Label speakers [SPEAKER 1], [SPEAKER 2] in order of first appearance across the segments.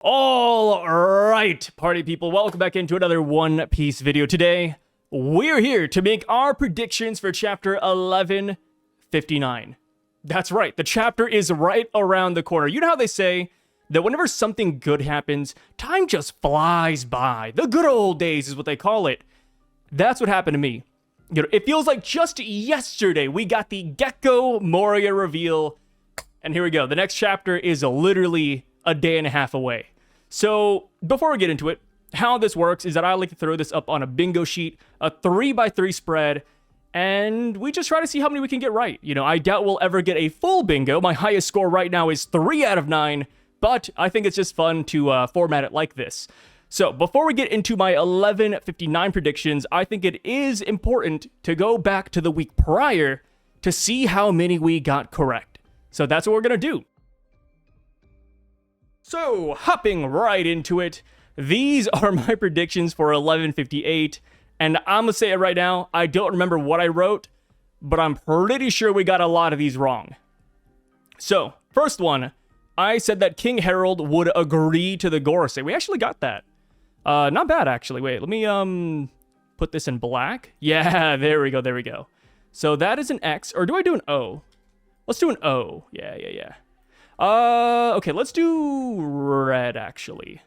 [SPEAKER 1] All right, party people, welcome back into another One Piece video. Today, we're here to make our predictions for chapter 1159. That's right, the chapter is right around the corner. You know how they say that whenever something good happens, time just flies by. The good old days is what they call it. That's what happened to me. You know, it feels like just yesterday we got the Gecko Moria reveal, and here we go. The next chapter is literally a day and a half away. So before we get into it, how this works is that I like to throw this up on a bingo sheet, a 3x3 spread, and we just try to see how many we can get right. You know, I doubt we'll ever get a full bingo. My highest score right now is 3 out of 9, but I think it's just fun to format it like this. So before we get into my 1159 predictions, I think it is important to go back to the week prior to see how many we got correct. So that's what we're going to do. So, hopping right into it, these are my predictions for 1158, and I'm gonna say it right now, I don't remember what I wrote, but I'm pretty sure we got a lot of these wrong. So, first one, I said that King Harold would agree to the Gorosei. We actually got that. Not bad, actually. Wait, let me, put this in black. Yeah, there we go. So that is an X, or do I do an O? Let's do an O. Yeah. Okay, let's do red, actually.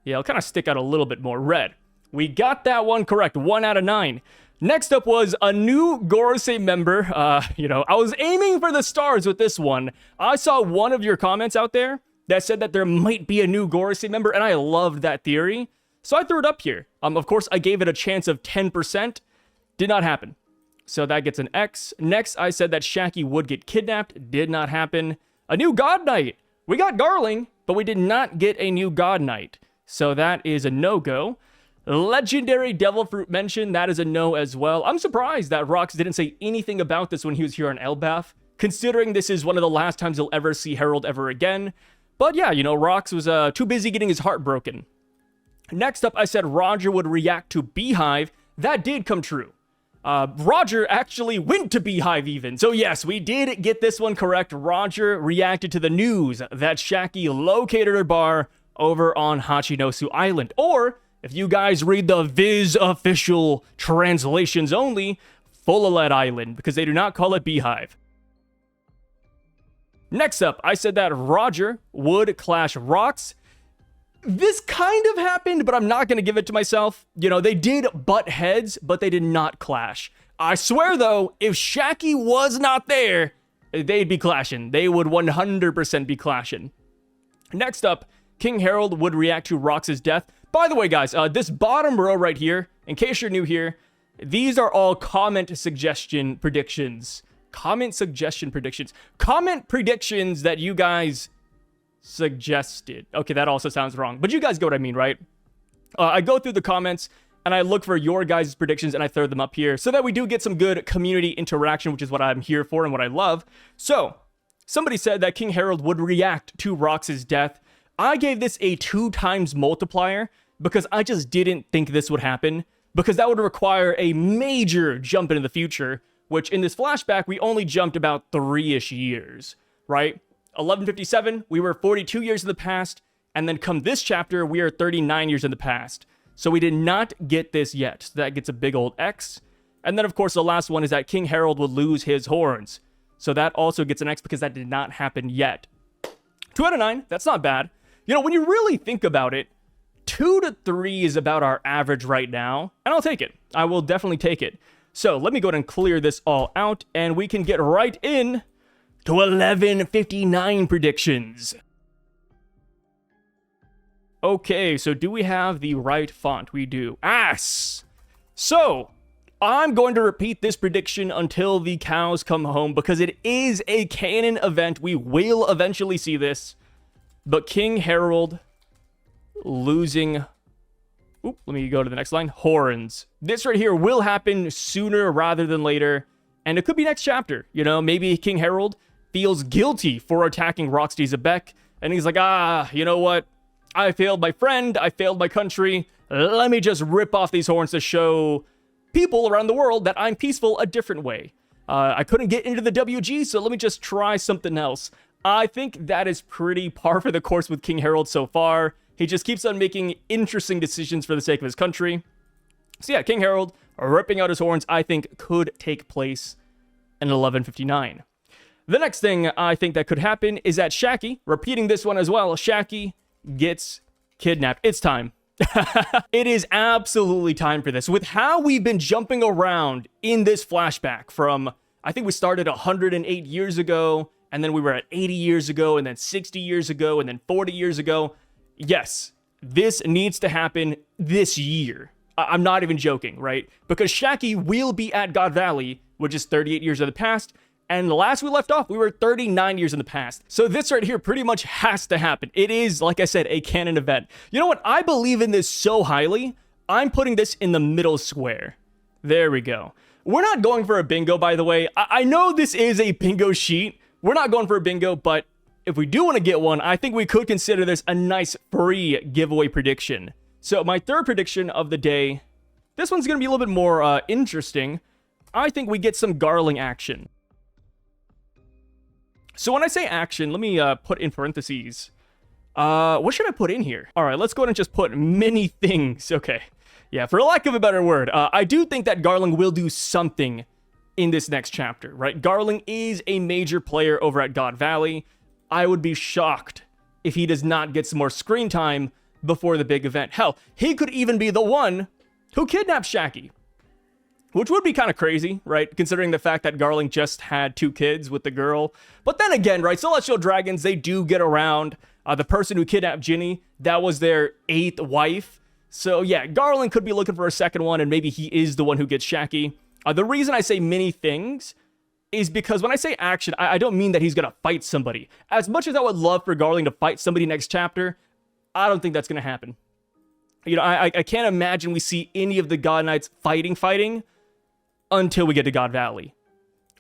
[SPEAKER 1] Yeah, I'll kind of stick out a little bit more. Red. We got that one correct. 1 out of 9. Next up was a new Gorosei member. You know, I was aiming for the stars with this one. I saw one of your comments out there that said that there might be a new Gorosei member, and I loved that theory. So I threw it up here. Of course, I gave it a chance of 10%. Did not happen. So that gets an X. Next, I said that Shaggy would get kidnapped. Did not happen. A new God Knight. We got Garling, but we did not get a new God Knight. So that is a no-go. Legendary Devil Fruit mention, that is a no as well. I'm surprised that Rox didn't say anything about this when he was here on Elbaf, considering this is one of the last times you'll ever see Harold ever again. But yeah, you know, Rox was too busy getting his heart broken. Next up, I said Roger would react to Beehive. That did come true. Roger actually went to Beehive even. So yes, we did get this one correct. Roger reacted to the news that Shaggy located her bar over on Hachinosu Island. Or, if you guys read the Viz official translations only, Fullalet Island, because they do not call it Beehive. Next up, I said that Roger would clash Rox. This kind of happened, but I'm not going to give it to myself. You know, they did butt heads, but they did not clash. I swear, though, if Shaggy was not there, they'd be clashing. They would 100% be clashing. Next up, King Harold would react to Rox's death. By the way, guys, this bottom row right here, in case you're new here, these are all comment suggestion predictions. Comment predictions that you guys suggested. Okay, that also sounds wrong, but you guys get what I mean, right? I go through the comments and I look for your guys' predictions and I throw them up here so that we do get some good community interaction, which is what I'm here for and what I love. So, somebody said that King Harold would react to Rox's death. I gave this a 2 times multiplier because I just didn't think this would happen, because that would require a major jump into the future, which in this flashback, we only jumped about 3-ish years, right? 1157, we were 42 years in the past, and then come this chapter, we are 39 years in the past. So we did not get this yet. So that gets a big old X. And then, of course, the last one is that King Harold would lose his horns. So that also gets an X because that did not happen yet. 2 out of 9, that's not bad. You know, when you really think about it, 2 to 3 is about our average right now, and I'll take it. I will definitely take it. So let me go ahead and clear this all out, and we can get right in to 1159 predictions. Okay, so do we have the right font? We do. Ass! So, I'm going to repeat this prediction until the cows come home, because it is a canon event. We will eventually see this. But King Harold losing... Oop, let me go to the next line. Horns. This right here will happen sooner rather than later, and it could be next chapter. You know, maybe King Harold feels guilty for attacking Roxy Zabek, and he's like, you know what? I failed my friend, I failed my country, let me just rip off these horns to show people around the world that I'm peaceful a different way. I couldn't get into the WG, so let me just try something else. I think that is pretty par for the course with King Harold so far. He just keeps on making interesting decisions for the sake of his country. So yeah, King Harold ripping out his horns, I think, could take place in 1159. The next thing I think that could happen is that Shacky, repeating this one as well, Shacky gets kidnapped. It's time. It is absolutely time for this. With how we've been jumping around in this flashback from, I think we started 108 years ago, and then we were at 80 years ago, and then 60 years ago, and then 40 years ago. Yes, this needs to happen this year. I'm not even joking, right? Because Shacky will be at God Valley, which is 38 years in the past, and last we left off, we were 39 years in the past. So this right here pretty much has to happen. It is, like I said, a canon event. You know what? I believe in this so highly, I'm putting this in the middle square. There we go. We're not going for a bingo, by the way. I know this is a bingo sheet. We're not going for a bingo, but if we do want to get one, I think we could consider this a nice free giveaway prediction. So my third prediction of the day, this one's going to be a little bit more interesting. I think we get some Garling action. So when I say action, let me put in parentheses. What should I put in here? All right, let's go ahead and just put many things. Okay. Yeah, for lack of a better word, I do think that Garling will do something in this next chapter, right? Garling is a major player over at God Valley. I would be shocked if he does not get some more screen time before the big event. Hell, he could even be the one who kidnaps Shacky. Which would be kind of crazy, right? Considering the fact that Garling just had 2 kids with the girl. But then again, right, Celestial Dragons, they do get around. The person who kidnapped Ginny, that was their 8th wife. So yeah, Garling could be looking for a second one, and maybe he is the one who gets Shacky. The reason I say many things is because when I say action, I don't mean that he's going to fight somebody. As much as I would love for Garling to fight somebody next chapter, I don't think that's going to happen. You know, I can't imagine we see any of the God Knights fighting, until we get to God Valley.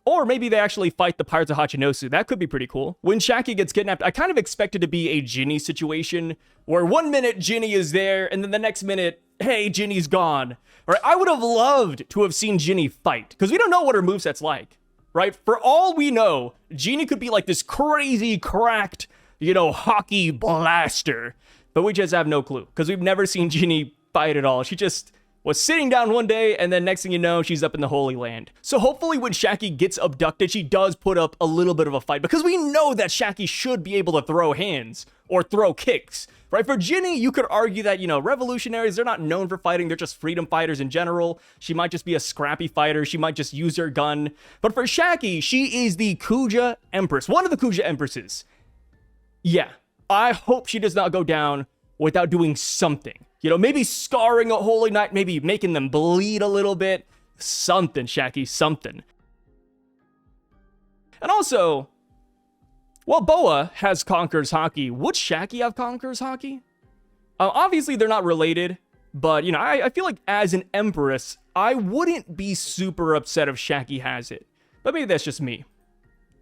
[SPEAKER 1] Or maybe they actually fight the Pirates of Hachinosu. That could be pretty cool. When Shacky gets kidnapped, I kind of expect it to be a Ginny situation, where one minute Ginny is there, and then the next minute, hey, Ginny's gone. Right? I would have loved to have seen Ginny fight, because we don't know what her moveset's like. Right? For all we know, Ginny could be like this crazy, cracked, hockey blaster. But we just have no clue, because we've never seen Ginny fight at all. She just was sitting down one day, and then next thing you know, she's up in the Holy Land. So hopefully when Shacky gets abducted, she does put up a little bit of a fight, because we know that Shacky should be able to throw hands or throw kicks, right? For Ginny, you could argue that, revolutionaries, they're not known for fighting. They're just freedom fighters in general. She might just be a scrappy fighter. She might just use her gun. But for Shacky, she is the Kuja Empress, one of the Kuja Empresses. Yeah, I hope she does not go down without doing something. Maybe scarring a Holy Knight, maybe making them bleed a little bit. Something, Shacky, something. And also, while Boa has Conqueror's Haki, would Shacky have Conqueror's Haki? Obviously, they're not related, but, I feel like as an Empress, I wouldn't be super upset if Shacky has it. But maybe that's just me.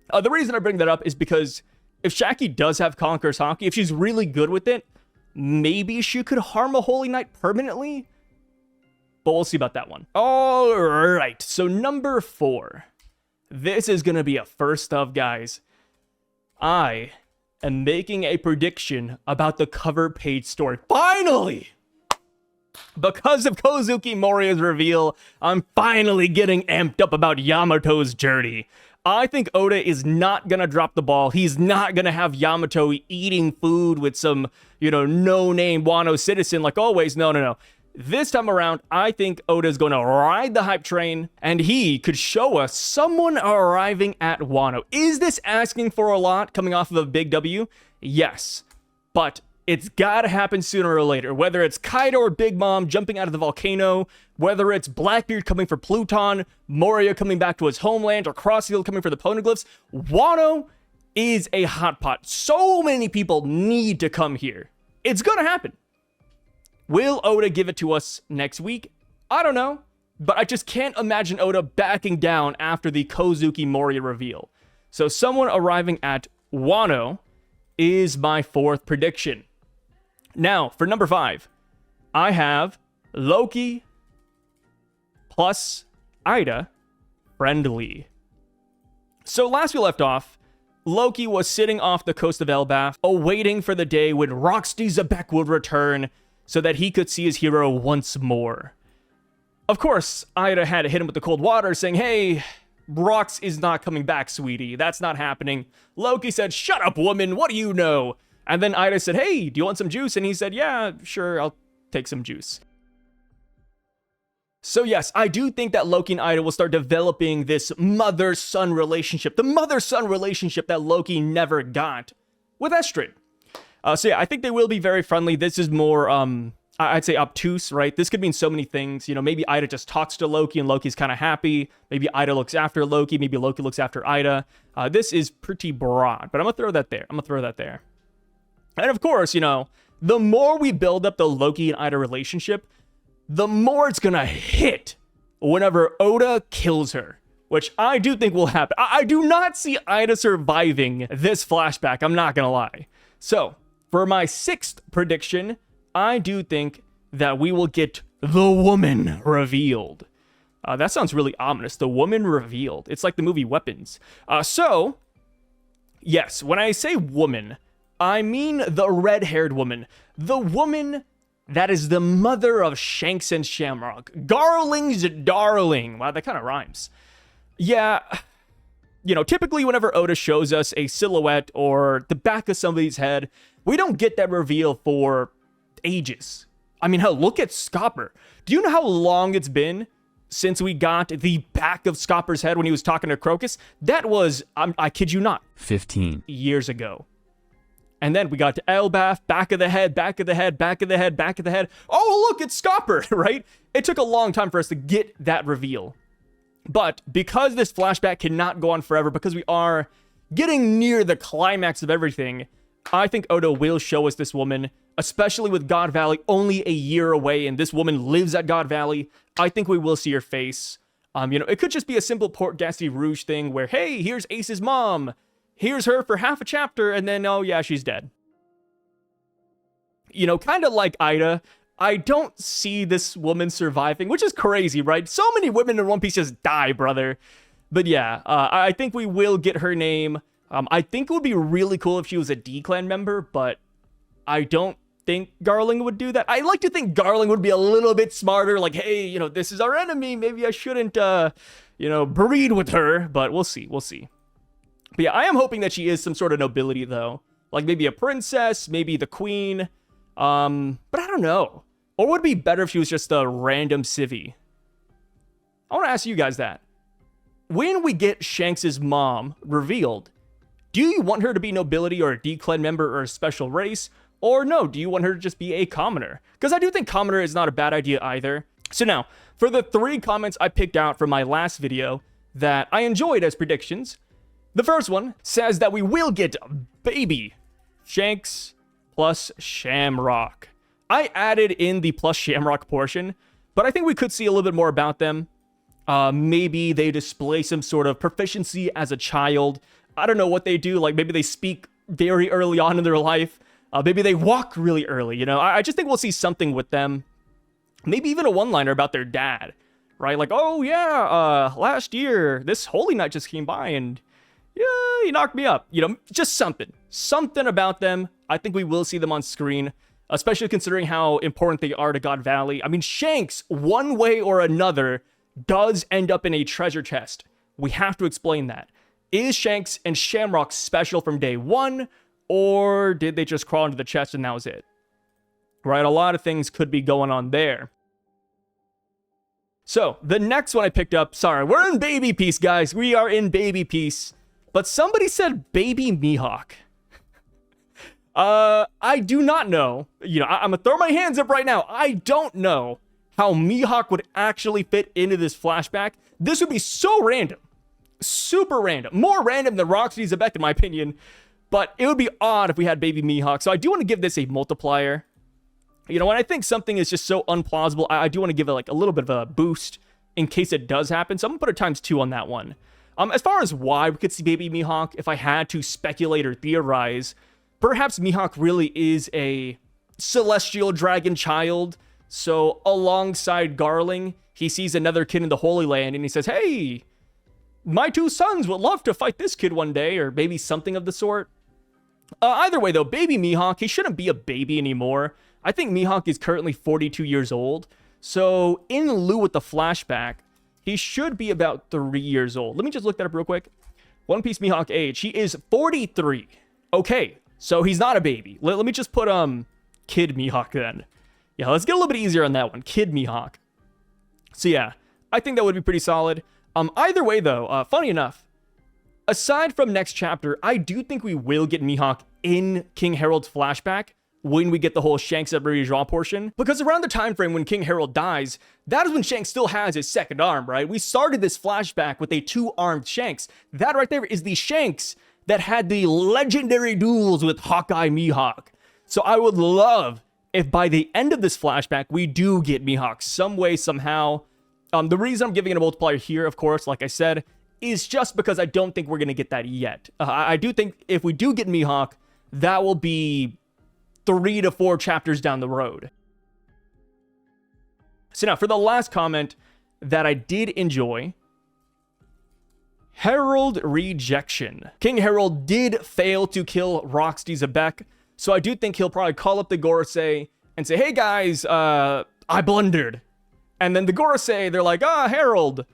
[SPEAKER 1] The reason I bring that up is because if Shacky does have Conqueror's Haki, if she's really good with it, maybe she could harm a Holy Knight permanently? But we'll see about that one. All right, so number 4. This is going to be a first of, guys. I am making a prediction about the cover page story. Finally! Because of Kozuki Moriya's reveal, I'm finally getting amped up about Yamato's journey. I think Oda is not going to drop the ball. He's not going to have Yamato eating food with some, no-name Wano citizen like always. No. This time around, I think Oda is going to ride the hype train, and he could show us someone arriving at Wano. Is this asking for a lot coming off of a big W? Yes, but it's gotta happen sooner or later. Whether it's Kaido or Big Mom jumping out of the volcano, whether it's Blackbeard coming for Pluton, Moriya coming back to his homeland, or Crossfield coming for the Poneglyphs, Wano is a hot pot. So many people need to come here. It's gonna happen. Will Oda give it to us next week? I don't know, but I just can't imagine Oda backing down after the Kozuki Moriya reveal. So someone arriving at Wano is my 4th prediction. Now, for number 5, I have Loki plus Ida friendly. So last we left off, Loki was sitting off the coast of Elbaf, awaiting for the day when Roxy Zabek would return so that he could see his hero once more. Of course, Ida had to hit him with the cold water, saying, hey, Rox is not coming back, sweetie. That's not happening. Loki said, shut up, woman. What do you know? And then Ida said, hey, do you want some juice? And he said, yeah, sure, I'll take some juice. So yes, I do think that Loki and Ida will start developing this mother-son relationship. The mother-son relationship that Loki never got with Estrid. So yeah, I think they will be very friendly. This is more, I'd say obtuse, right? This could mean so many things. You know, maybe Ida just talks to Loki and Loki's kind of happy. Maybe Ida looks after Loki. Maybe Loki looks after Ida. This is pretty broad, but I'm going to throw that there. And of course, you know, the more we build up the Loki and Ida relationship, the more it's gonna hit whenever Oda kills her, which I do think will happen. I do not see Ida surviving this flashback, I'm not gonna lie. So, for my 6th prediction, I do think that we will get the woman revealed. That sounds really ominous, the woman revealed. It's like the movie Weapons. So, yes, when I say woman, I mean the red-haired woman. The woman that is the mother of Shanks and Shamrock. Garling's darling. Wow, that kind of rhymes. Yeah, you know, typically whenever Oda shows us a silhouette or the back of somebody's head, we don't get that reveal for ages. I mean, hell, look at Scopper. Do you know how long it's been since we got the back of Scopper's head when he was talking to Crocus? That was, I kid you not,
[SPEAKER 2] 15
[SPEAKER 1] years ago. And then we got to Elbaf, back of the head, back of the head, back of the head, back of the head. Oh, look, it's Scopper, right? It took a long time for us to get that reveal. But because this flashback cannot go on forever, because we are getting near the climax of everything, I think Oda will show us this woman, especially with God Valley only a year away, and this woman lives at God Valley. I think we will see her face. You know, it could just be a simple Port Gassy Rouge thing where, hey, here's Ace's mom. Here's her for half a chapter, and then, oh yeah, she's dead. You know, kind of like Ida, I don't see this woman surviving, which is crazy, right? So many women in One Piece just die, brother. But yeah, I think we will get her name. I think it would be really cool if she was a D-Clan member, but I don't think Garling would do that. I like to think Garling would be a little bit smarter, like, hey, you know, this is our enemy. Maybe I shouldn't, you know, breed with her, but we'll see. But yeah, I am hoping that she is some sort of nobility, though. Like maybe a princess, maybe the queen. But I don't know. Or would it be better if she was just a random civvy? I want to ask you guys that. When we get Shanks' mom revealed, do you want her to be nobility or a D-Clan member or a special race? Or no, do you want her to just be a commoner? Because I do think commoner is not a bad idea either. So now, for the 3 comments I picked out from my last video that I enjoyed as predictions, the first one says that we will get baby Shanks plus Shamrock. I added in the plus Shamrock portion, but I think we could see a little bit more about them. Maybe they display some sort of proficiency as a child. I don't know what they do. Like maybe they speak very early on in their life. Maybe they walk really early. You know, I just think we'll see something with them. Maybe even a one-liner about their dad, right? Like, oh yeah, last year this Holy Night just came by and yeah, he knocked me up. You know, just something about them. I think we will see them on screen, especially considering how important they are to God Valley. I mean, Shanks, one way or another, does end up in a treasure chest. We have to explain that. Is Shanks and Shamrock special from day one, or did they just crawl into the chest and that was it? Right, a lot of things could be going on there. So, the next one I picked up, sorry, we're in Baby Piece, guys. We are in Baby Piece. But somebody said Baby Mihawk. I do not know. You know, I'm gonna throw my hands up right now. I don't know how Mihawk would actually fit into this flashback. This would be so random. Super random. More random than Roxy Zabek, in my opinion. But it would be odd if we had Baby Mihawk. So I do want to give this a multiplier. You know, when I think something is just so unplausible, I do want to give it like a little bit of a boost in case it does happen. So I'm gonna put a ×2 on that one. As far as why we could see Baby Mihawk, if I had to speculate or theorize, perhaps Mihawk really is a celestial dragon child. So alongside Garling, he sees another kid in the Holy Land and he says, hey, my two sons would love to fight this kid one day, or maybe something of the sort. Either way, though, baby Mihawk, he shouldn't be a baby anymore. I think Mihawk is currently 42 years old. So, in lieu with the flashback, he should be about 3 years old. Let me just look that up real quick. One Piece Mihawk age. He is 43. Okay, so he's not a baby. Let me just put, Kid Mihawk then. Yeah, let's get a little bit easier on that one. Kid Mihawk. So, yeah, I think that would be pretty solid. Either way, though, funny enough, aside from next chapter, I do think we will get Mihawk in King Harold's flashback when we get the whole Shanks at Draw portion. Because around the time frame when King Harold dies, that is when Shanks still has his second arm, right? We started this flashback with a two-armed Shanks. That right there is the Shanks that had the legendary duels with Hawkeye Mihawk. So I would love if by the end of this flashback, we do get Mihawk some way, somehow. The reason I'm giving it a multiplier here, of course, like I said, is just because I don't think we're going to get that yet. I do think if we do get Mihawk, that will be 3 to 4 chapters down the road. So now, for the last comment that I did enjoy, Herald rejection. King Harold did fail to kill Roxy Syvduck, so I do think he'll probably call up the Gorosei and say, hey guys, I blundered. And then the Gorosei, they're like, Harold,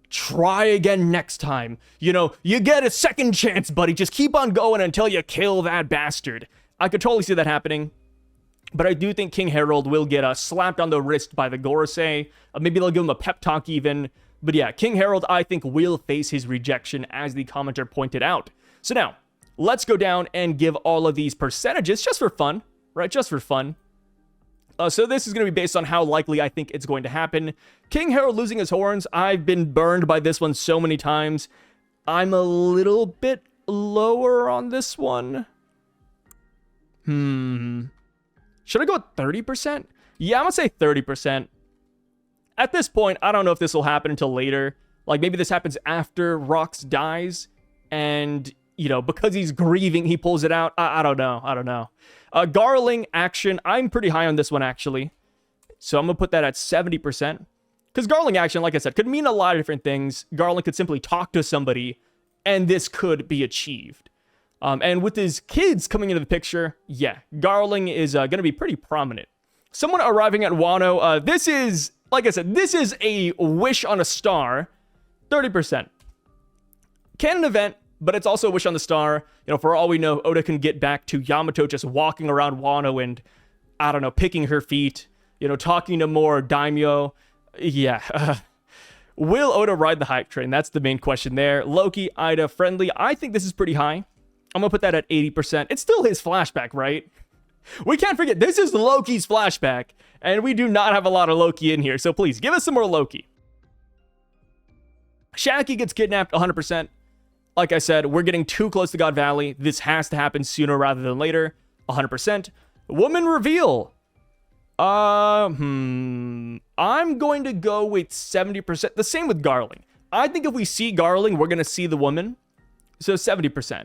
[SPEAKER 1] try again next time. You know, you get a second chance, buddy. Just keep on going until you kill that bastard. I could totally see that happening. But I do think King Harold will get slapped on the wrist by the Gorosei. Maybe they'll give him a pep talk even. But yeah, King Harold, I think, will face his rejection, as the commenter pointed out. So now, let's go down and give all of these percentages just for fun, right? Just for fun. So this is going to be based on how likely I think it's going to happen. King Harold losing his horns. I've been burned by this one so many times. I'm a little bit lower on this one. Should I go with 30%? Yeah, I'm going to say 30%. At this point, I don't know if this will happen until later. Like, maybe this happens after Rox dies. And, you know, because he's grieving, he pulls it out. I don't know. Garling action. I'm pretty high on this one, actually. So I'm going to put that at 70%. Because Garling action, like I said, could mean a lot of different things. Garling could simply talk to somebody, and this could be achieved. And with his kids coming into the picture, yeah, Garling is going to be pretty prominent. Someone arriving at Wano. This is, like I said, this is a wish on a star. 30%. Canon event, but it's also a wish on the star. You know, for all we know, Oda can get back to Yamato just walking around Wano and, I don't know, picking her feet, you know, talking to more daimyo. Yeah. Will Oda ride the hype train? That's the main question there. Loki, Ida, friendly. I think this is pretty high. I'm going to put that at 80%. It's still his flashback, right? We can't forget, this is Loki's flashback, and we do not have a lot of Loki in here, so please, give us some more Loki. Shaki gets kidnapped, 100%. Like I said, we're getting too close to God Valley. This has to happen sooner rather than later, 100%. Woman reveal. I'm going to go with 70%. The same with Garling. I think if we see Garling, we're going to see the woman. So 70%.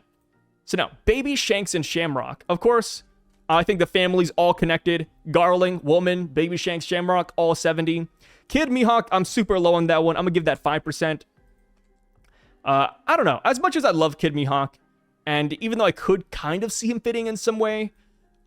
[SPEAKER 1] So now, baby Shanks and Shamrock. Of course, I think the family's all connected. Garling, woman, baby Shanks, Shamrock, all 70. Kid Mihawk, I'm super low on that one. I'm going to give that 5%. I don't know. As much as I love Kid Mihawk, and even though I could kind of see him fitting in some way,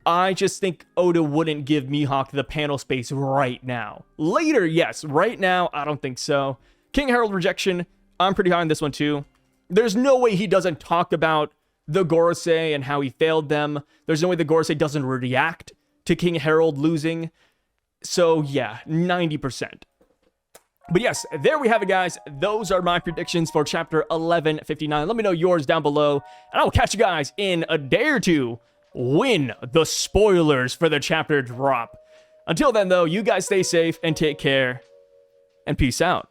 [SPEAKER 1] I just think Oda wouldn't give Mihawk the panel space right now. Later, yes. Right now, I don't think so. King Harold rejection, I'm pretty high on this one too. There's no way he doesn't talk about the Gorosei and how he failed them. There's no way the Gorosei doesn't react to King Harold losing. So yeah, 90%. But yes, there we have it, guys. Those are my predictions for chapter 1159. Let me know yours down below, and I will catch you guys in a day or two when the spoilers for the chapter drop. Until then, though, you guys stay safe and take care, and peace out.